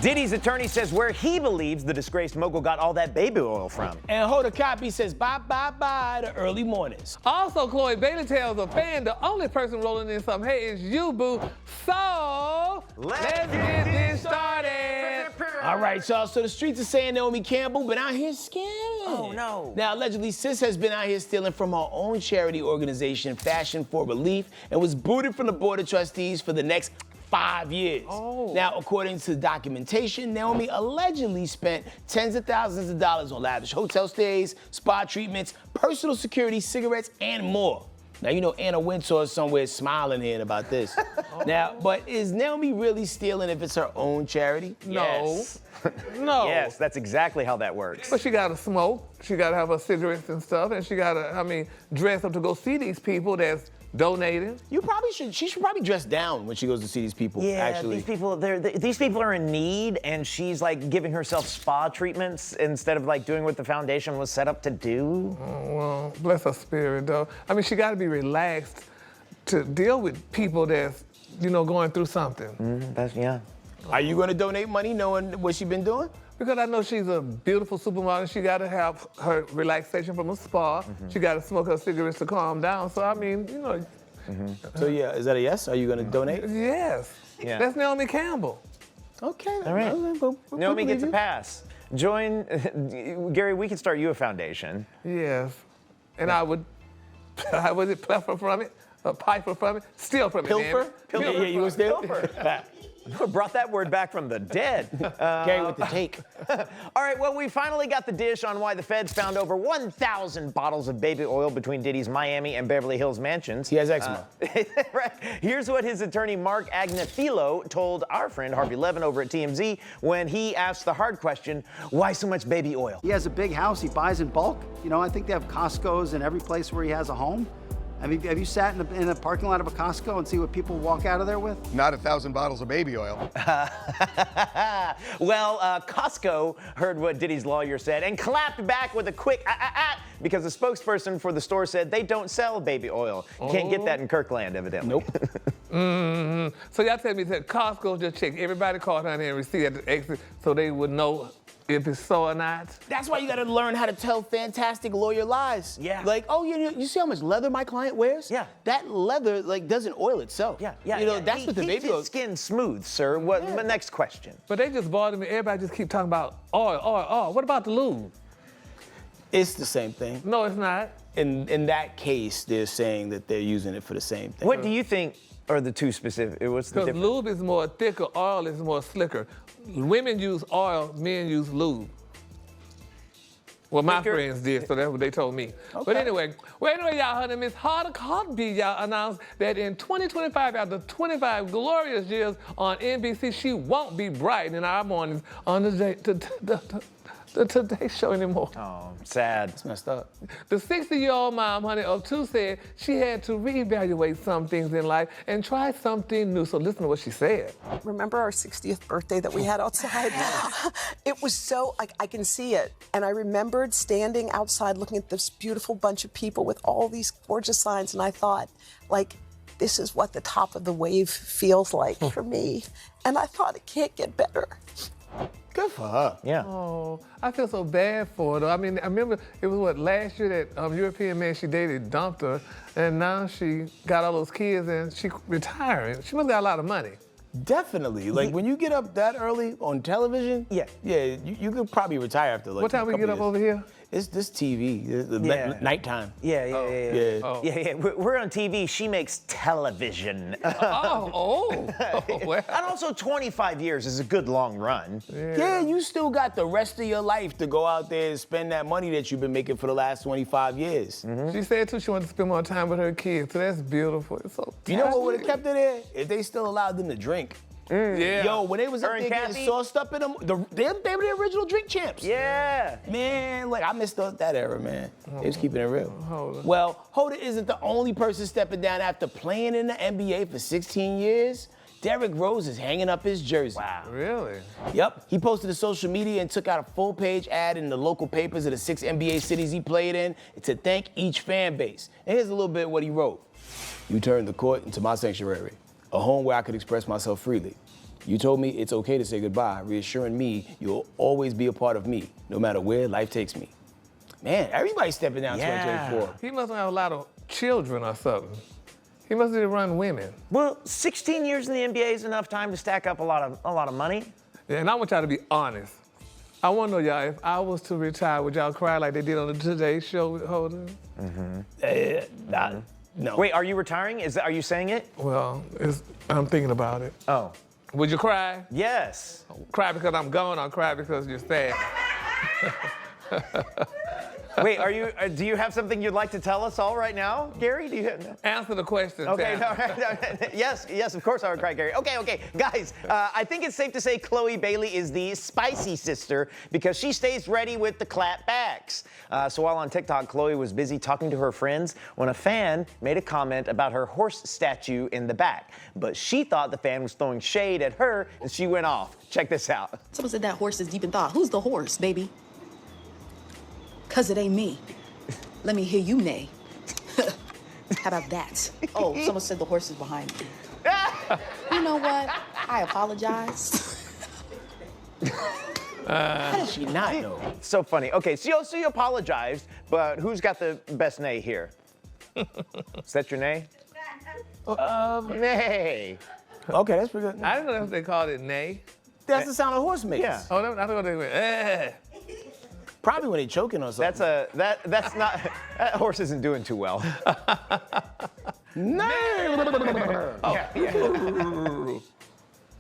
Diddy's attorney says where he believes the disgraced mogul got all that baby oil from. And Hoda Kotb says bye to early mornings. Also, Chloe Bailey tells a fan the only person rolling in some hay is you, boo. So, let's get this started. All right, y'all, so the streets are saying Naomi Campbell been out here scamming. Oh, no. Now, allegedly, Sis has been out here stealing from her own charity organization, Fashion for Relief, and was booted from the Board of Trustees for the next 5 years. Oh. Now, according to documentation, Naomi allegedly spent tens of thousands of dollars on lavish hotel stays, spa treatments, personal security, cigarettes, and more. Now, you know Anna Wintour is somewhere smiling here about this. Now, but is Naomi really stealing if it's her own charity? No. Yes. No. Yes, that's exactly how that works. But she gotta smoke, she gotta have her cigarettes and stuff, and she gotta, dress up to go see these people that's donating. She should probably dress down when she goes to see these people, Yeah, actually. these people are in need, and she's like giving herself spa treatments instead of like doing what the foundation was set up to do. Well, bless her spirit, though. She gotta be relaxed to deal with people that's, going through something. Yeah. Are you gonna donate money knowing what she's been doing? Because I know she's a beautiful supermodel. She gotta have her relaxation from a spa. She gotta smoke her cigarettes to calm down. So, So yeah, is that a yes? Are you gonna donate? Yes. Yeah. That's Naomi Campbell. Okay. All right. We Naomi believe gets a you. pass. Join, Gary, we can start you a foundation. Yes. And I would, was it pilfer from it? Piper from it? Steal from it, Pilfer? damn it. Yeah, you was there? Pilfer. Brought that word back from the dead. Gary with the take. All right, well, we finally got the dish on why the feds found over 1,000 bottles of baby oil between Diddy's Miami and Beverly Hills mansions. He has eczema. Right. Here's what his attorney, Mark Agnafilo, told our friend Harvey Levin over at TMZ when he asked the hard question, why so much baby oil? He has a big house he buys in bulk. I think they have Costco's in every place where he has a home. Have you sat in a parking lot of a Costco and see what people walk out of there with? Not 1,000 bottles of baby oil. Well, Costco heard what Diddy's lawyer said and clapped back with a quick because the spokesperson for the store said they don't sell baby oil. You can't get that in Kirkland, evidently. Nope. So y'all tell me that Costco just checked everybody caught on there and receipt at the exit so they would know if it's so or not. That's why you gotta learn how to tell fantastic lawyer lies. Yeah. Like, oh, you see how much leather my client wears? Yeah. That leather, doesn't oil itself. Yeah. That's what the baby oil. Keeps his skin smooth, sir. What? Next question. But they just bothered me. Everybody just keep talking about oil. What about the lube? It's the same thing. No, it's not. In that case, they're saying that they're using it for the same thing. What do you think are the two specific? What's the Because difference? lube is more thicker, oil is more slicker. Women use oil, men use lube. Well, my Thicker. friends did, so that's what they told me. But anyway, y'all heard Miss Hoda Kotb, y'all announced that in 2025, after 25 glorious years on NBC, she won't be bright in our mornings on the Today Show anymore. Oh, sad. It's messed up. The 60-year-old mom, honey, of two said she had to reevaluate some things in life and try something new. So listen to what she said. Remember our 60th birthday that we had outside? It was so, I can see it. And I remembered standing outside looking at this beautiful bunch of people with all these gorgeous signs, and I thought, this is what the top of the wave feels like for me. And I thought it can't get better. Good for her. Yeah. Oh, I feel so bad for her, though. I remember it was, last year that European man she dated dumped her, and now she got all those kids and she retiring. She must got a lot of money. Definitely. When you get up that early on television, you could probably retire after What time we get up over here? It's this TV, nighttime. Yeah. Oh. We're on TV. She makes television. Well. And also 25 years is a good long run. Yeah, you still got the rest of your life to go out there and spend that money that you've been making for the last 25 years. She said, too, she wanted to spend more time with her kids, so that's beautiful. It's so You know what would have kept her there? If they still allowed them to drink. Yeah. Yo, when they was up Her there and getting Kathy? sauced up in them, they were the original drink champs. Yeah. Man, I missed that era, man. They was keeping it real. Hoda. Well, Hoda isn't the only person stepping down after playing in the NBA for 16 years. Derrick Rose is hanging up his jersey. Wow. Really? Yep. He posted to social media and took out a full-page ad in the local papers of the 6 NBA cities he played in to thank each fan base. And here's a little bit of what he wrote. You turned the court into my sanctuary, a home where I could express myself freely. You told me it's okay to say goodbye, reassuring me you'll always be a part of me, no matter where life takes me. Man, everybody's stepping down 2024. He must have a lot of children or something. He must have run women. Well, 16 years in the NBA is enough time to stack up a lot of money. Yeah, and I want y'all to be honest. I want to know, y'all, if I was to retire, would y'all cry like they did on the Today Show with Hoda? No. Wait, are you retiring? Are you saying it? Well, I'm thinking about it. Oh. Would you cry? Yes. Cry because I'm gone, or cry because you're sad? Wait, do you have something you'd like to tell us all right now, Gary? Do you have? Answer the question. Okay, Sam. no, yes, of course I would cry, Gary. Okay, guys, I think it's safe to say Chloe Bailey is the spicy sister because she stays ready with the clapbacks. So while on TikTok, Chloe was busy talking to her friends when a fan made a comment about her horse statue in the back. But she thought the fan was throwing shade at her and she went off. Check this out. Someone said that horse is deep in thought. Who's the horse, baby? Cause it ain't me. Let me hear you neigh. How about that? Oh, someone said the horse is behind me. You know what? I apologize. How does she not know? So funny. Okay, so you apologized, but who's got the best neigh here? Is that your neigh? Neigh. Okay, that's pretty good. I didn't know that's what they called it, Neigh. That's the sound a horse makes. Yeah. Oh, I thought they went, eh. Probably when they choking on something. That's not, that horse isn't doing too well.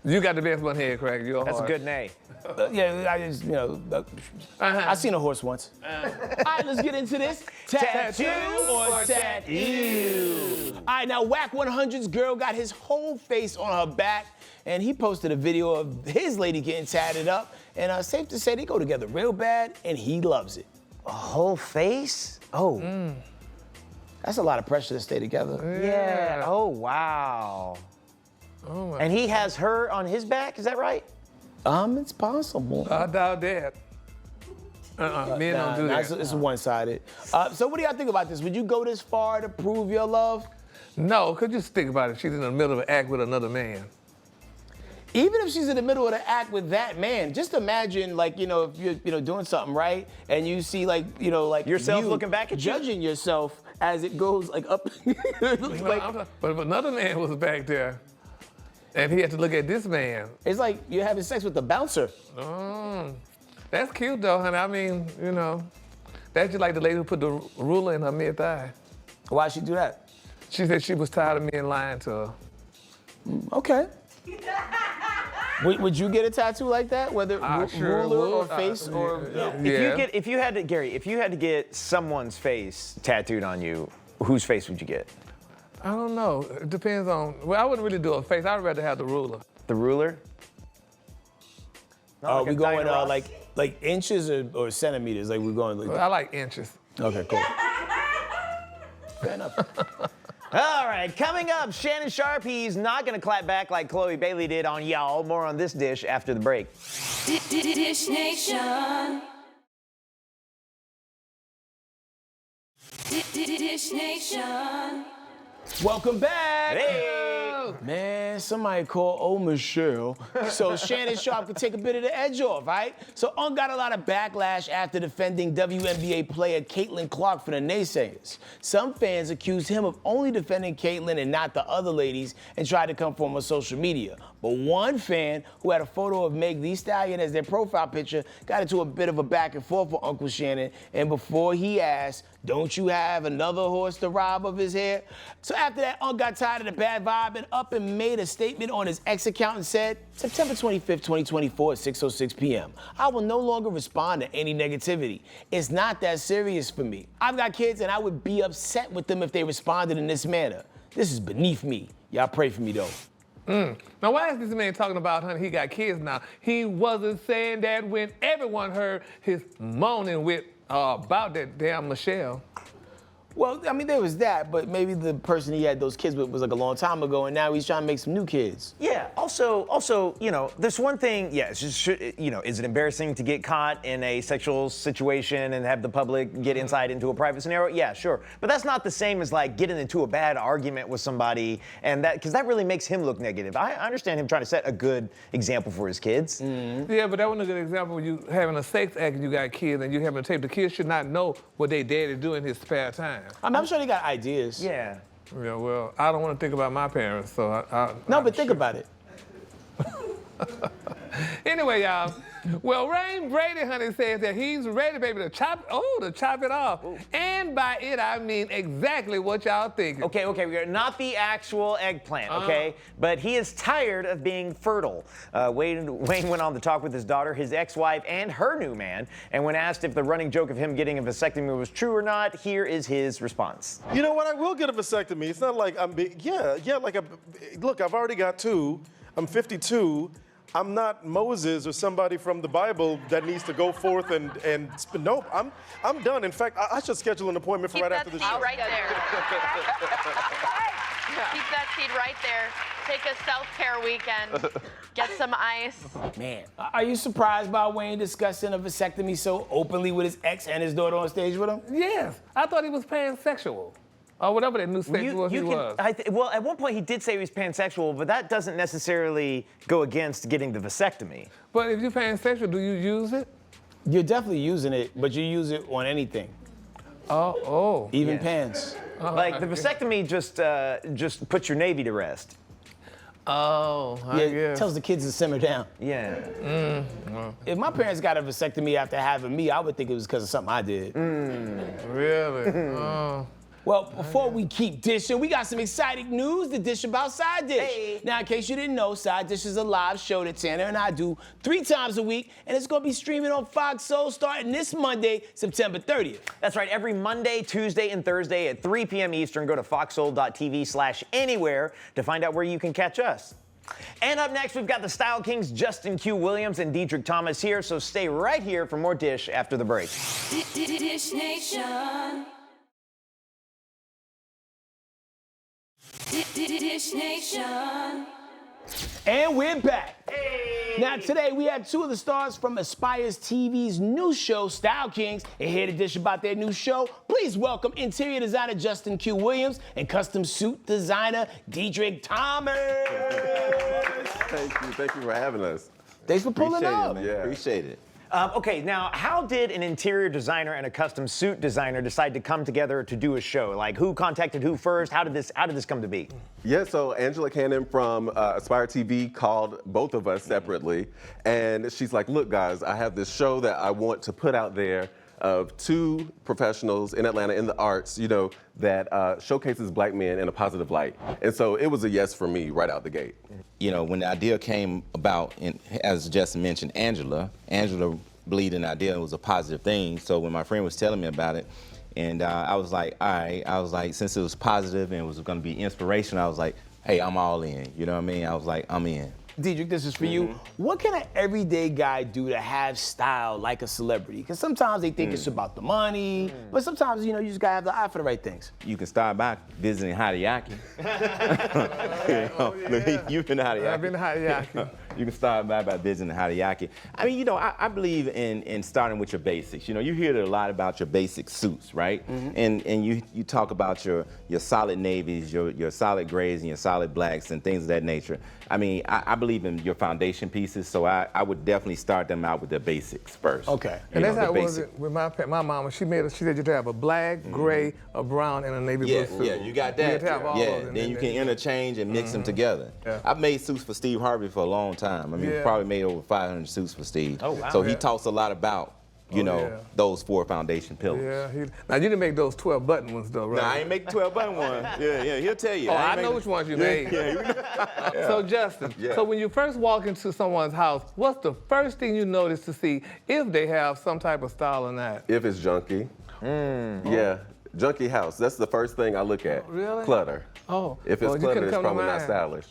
You got the best one here, Craig. You're That's a hard. good neigh. Yeah, I just, I seen a horse once. All right, let's get into this. Tattoo or tattoo? All right, now Whack 100's girl got his whole face on her back, and he posted a video of his lady getting tatted up. And safe to say, they go together real bad, and he loves it. A whole face? Oh. That's a lot of pressure to stay together. Yeah. Oh, wow. Oh my And he has her on his back, is that right? It's possible. I doubt that. Men don't do that. It's one-sided. So what do y'all think about this? Would you go this far to prove your love? No, because just think about it. She's in the middle of an act with another man. Even if she's in the middle of the act with that man, just imagine, like, if you're, doing something right, and you see, like, Yourself you looking back at you? judging yourself as it goes, like, up. But if another man was back there, and he had to look at this man. It's like you're having sex with the bouncer. That's cute, though, honey. I mean, that's just like the lady who put the ruler in her mid-thigh. Why'd she do that? She said she was tired of men lying to her. Okay. Would you get a tattoo like that, whether sure ruler or would. face or? Yeah. If you had to get someone's face tattooed on you, whose face would you get? I don't know. It depends on. Well, I wouldn't really do a face. I'd rather have the ruler. The ruler? Are like we a going Diana Ross? like inches or centimeters? Like we're going like. I like inches. Okay, cool. Fair enough. All right, coming up, Shannon Sharpe. He's not gonna clap back like Chloe Bailey did on y'all. More on this dish after the break. Dish Nation. Dish Nation. Welcome back. Hey! Man, somebody call old Michelle so Shannon Sharpe could take a bit of the edge off, right? So got a lot of backlash after defending WNBA player Caitlin Clark from the naysayers. Some fans accused him of only defending Caitlin and not the other ladies and tried to come for him on social media. But one fan who had a photo of Meg Thee Stallion as their profile picture got into a bit of a back and forth with Uncle Shannon, and before he asked, "Don't you have another horse to rob of his hair?" So after that, got tired of the bad vibe and up and made a statement on his ex account and said, September 25th, 2024 at 6:06 p.m. I will no longer respond to any negativity. It's not that serious for me. I've got kids and I would be upset with them if they responded in this manner. This is beneath me. Y'all pray for me though. Now, why is this man talking about, honey, he got kids now? He wasn't saying that when everyone heard his moaning with about that damn Michelle. Well, I mean, there was that, but maybe the person he had those kids with was like a long time ago, and now he's trying to make some new kids. Yeah. Also, you know, there's one thing. Yeah, it's just, you know, is it embarrassing to get caught in a sexual situation and have the public get insight into a private scenario? Yeah, sure. But that's not the same as like getting into a bad argument with somebody, and because that really makes him look negative. I understand him trying to set a good example for his kids. Yeah, but that wasn't a good example when you having a sex act and you got kids and you having to tape. The kids should not know what their daddy do in his spare time. I'm sure they got ideas. Yeah. Yeah, well, I don't want to think about my parents, so No, but think about it. Anyway, y'all. Well, Rain Brady, honey, says that he's ready, baby, to chop it off. Ooh. And by it, I mean exactly what y'all thinking. Okay, we're not the actual eggplant, okay? But he is tired of being fertile. Wayne went on to talk with his daughter, his ex-wife, and her new man. And when asked if the running joke of him getting a vasectomy was true or not, here is his response. You know what? I will get a vasectomy. It's not like look, I've already got 2. I'm 52. I'm not Moses or somebody from the Bible that needs to go forth and nope, I'm done. In fact, I should schedule an appointment for right after the show. Right there. Keep that seed right there. Take a self-care weekend. Get some ice. Man, are you surprised by Wayne discussing a vasectomy so openly with his ex and his daughter on stage with him? Yes, I thought he was pansexual. Or whatever that new sexual he was. Well, at one point he did say he was pansexual, but that doesn't necessarily go against getting the vasectomy. But if you're pansexual, do you use it? You're definitely using it, but you use it on anything. Oh. Even pants. Like the vasectomy just puts your Navy to rest. Oh, I Yeah, guess. tells the kids to simmer down. Yeah. If my parents got a vasectomy after having me, I would think it was because of something I did. Really? Oh. Well, before we keep dishing, we got some exciting news to dish about Side Dish. Hey. Now, in case you didn't know, Side Dish is a live show that Tanner and I do 3 times a week, and it's gonna be streaming on Fox Soul starting this Monday, September 30th. That's right, every Monday, Tuesday, and Thursday at 3 p.m. Eastern. Go to foxsoul.tv/anywhere to find out where you can catch us. And up next, we've got the Style Kings, Justin Q. Williams and Dedrick Thomas here, so stay right here for more Dish after the break. Dish Nation. Dish Nation. And we're back. Hey. Now, today we have 2 of the stars from Aspires TV's new show, Style Kings, and here to dish about their new show. Please welcome interior designer Justin Q. Williams and custom suit designer Dedrick Thomas. Thank you for having us. Thanks for pulling up. Yeah. Appreciate it. Okay, now, how did an interior designer and a custom suit designer decide to come together to do a show? Like, who contacted who first? How did this come to be? Yeah, so Angela Cannon from Aspire TV called both of us separately, and she's like, look, guys, I have this show that I want to put out there of 2 professionals in Atlanta in the arts, you know, that showcases black men in a positive light. And so it was a yes for me right out the gate. You know, when the idea came about, and as Justin mentioned, Angela believed in the idea it was a positive thing. So when my friend was telling me about it, and I was like, all right, since it was positive and it was gonna be inspirational, I was like, hey, I'm all in, you know what I mean? I was like, I'm in. Dedrick, this is for you. What can an everyday guy do to have style like a celebrity? Because sometimes they think it's about the money, but sometimes, you know, you just gotta have the eye for the right things. You can start by visiting Hadiaki. You've been to Hadiaki. I've been to Hadiaki. You can start by visiting Hadiaki. I mean, you know, I believe in starting with your basics. You know, you hear a lot about your basic suits, right? And you talk about your solid navies, your solid grays, and your solid blacks, and things of that nature. I mean, I believe in your foundation pieces, so I would definitely start them out with the basics first. Okay. And that's how it was with my mama. She said you'd have a black, gray, a brown, and a navy blue suit. Yeah, you got that. You have all those, then you can interchange and mix them together. Yeah. I've made suits for Steve Harvey for a long time. I mean, we probably made over 500 suits for Steve. Oh, wow. So he talks a lot about, you know, those 4 foundation pillars. Yeah. Now, you didn't make those 12-button ones, though, right? No, I ain't make the 12-button one. Yeah, he'll tell you. Oh, I know which ones you made. So, Justin, so when you first walk into someone's house, what's the first thing you notice to see if they have some type of style or not? If it's junky. Yeah, junky house. That's the first thing I look at. Really? Clutter. Oh. If it's clutter, it's probably not stylish.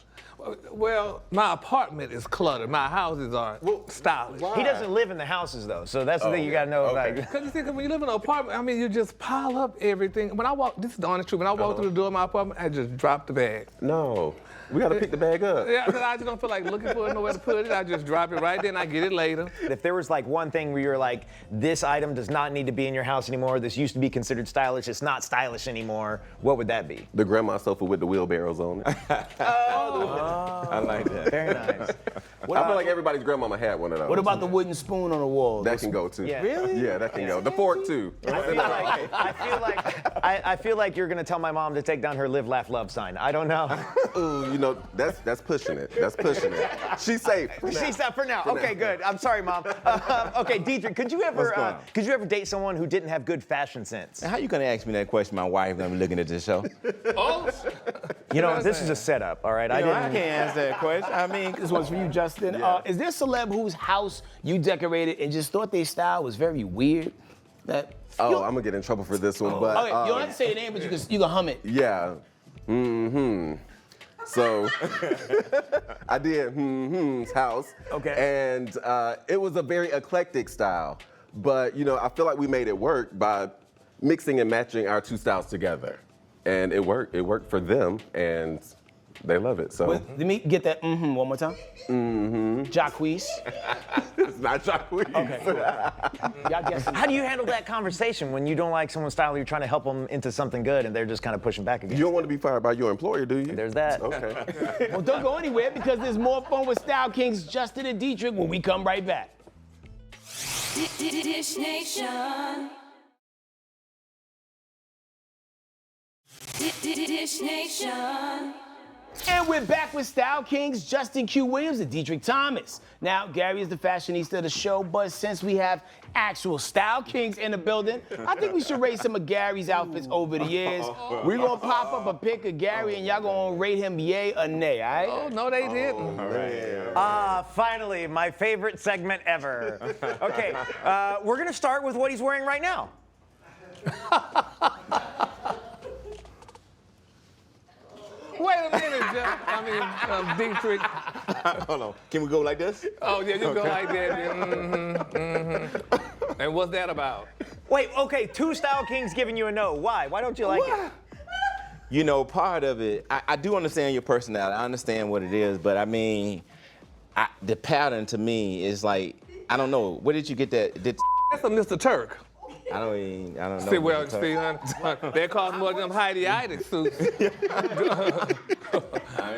Well, my apartment is cluttered. My houses are stylish. He doesn't live in the houses though, so that's the thing you gotta know about. Because you see, when you live in an apartment, I mean, you just pile up everything. When I walk, this is the honest truth, when I walk through the door of my apartment, I just drop the bag. No, we gotta pick the bag up. Yeah, I just don't feel like looking for it, nowhere to put it. I just drop it right there and I get it later. If there was like one thing where you're like, this item does not need to be in your house anymore, this used to be considered stylish, it's not stylish anymore, what would that be? The grandma sofa with the wheelbarrows on it. I like that. Very nice. I feel like everybody's grandmama had one of those. What about the wooden spoon on the wall? That can go too. Yeah. Really? Yeah, that can go. The fork too. I feel like you're gonna tell my mom to take down her live, laugh, love sign. I don't know. Ooh, you know, that's pushing it. That's pushing it. She's safe. She's safe for now. Okay, good. I'm sorry, Mom. Okay, Dedrick, could you ever date someone who didn't have good fashion sense? Now, how you gonna ask me that question? My wife gonna be looking at this show. Oh. You know, this is a setup, all right? I can't answer that question. I mean, This one's for you, Justin. Yeah. Is there a celeb whose house you decorated and just thought their style was very weird? I'm gonna get in trouble for this one, but Okay, you don't have to say your name, but you can hum it. yeah. So I did his house. Okay. And it was a very eclectic style, but you know, I feel like we made it work by mixing and matching our two styles together, and it worked. It worked for them, and they love it. So Let me get that one more time. Jacquees. it's not Jacquees. Okay, cool. Y'all guessing. How do you handle that conversation when you don't like someone's style, you're trying to help them into something good, and they're just kind of pushing back against You don't want to be fired by your employer, do you? There's that. Okay. Well, don't go anywhere because there's more fun with Style Kings Justin and Dedrick when we come right back. Dish Nation. Dish Nation. And we're back with Style Kings Justin Q. Williams and Dedrick Thomas. Now, Gary is the fashionista of the show, but since we have actual Style Kings in the building, I think we should rate some of Gary's outfits over the years. We're gonna pop up a pic of Gary and y'all gonna rate him yay or nay, all right? Oh, no, they didn't. all right. Finally, my favorite segment ever. Okay, we're gonna start with what he's wearing right now. Wait a minute, Jeff. Dedrick. Hold on. Can we go like this? Oh, yeah, you go like that. And what's that about? Wait, okay, two Style Kings giving you a no. Why? Why don't you like it? You know, part of it, I do understand your personality. I understand what it is, but I mean, the pattern to me is like, I don't know. Where did you get that? That's a Mr. Turk. I don't know. See, well, see, honey, they cost more than them Heidi suits.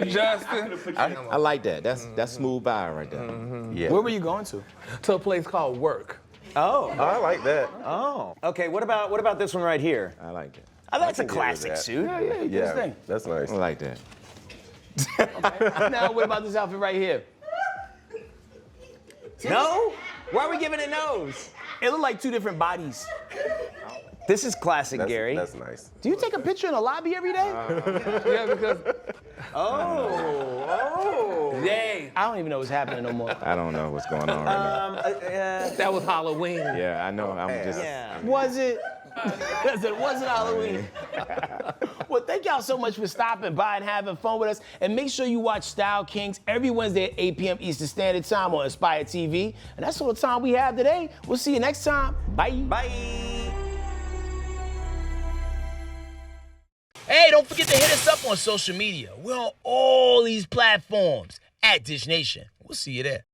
Justin. I like that. That's smooth by right there. Yeah. Where were you going to? To a place called Work. Oh, I like that. oh. Okay, what about this one right here? I like that. Oh, that's a can get with classic that. suit. Yeah, that's nice. I like that. Now, what about this outfit right here? No? Why are we giving it no's? It looked like two different bodies. This is classic, Gary. That's nice. Do you take a picture in the lobby every day? Yeah, because Yay. I don't even know what's happening no more. I don't know what's going on right that was Halloween. now. Yeah, I know. I'm just. Yeah. Was it? Because it wasn't Halloween. Well, thank y'all so much for stopping by and having fun with us. And make sure you watch Style Kings every Wednesday at 8 p.m. Eastern Standard Time on Inspire TV. And that's all the time we have today. We'll see you next time. Bye. Bye. Hey, don't forget to hit us up on social media. We're on all these platforms at Dish Nation. We'll see you there.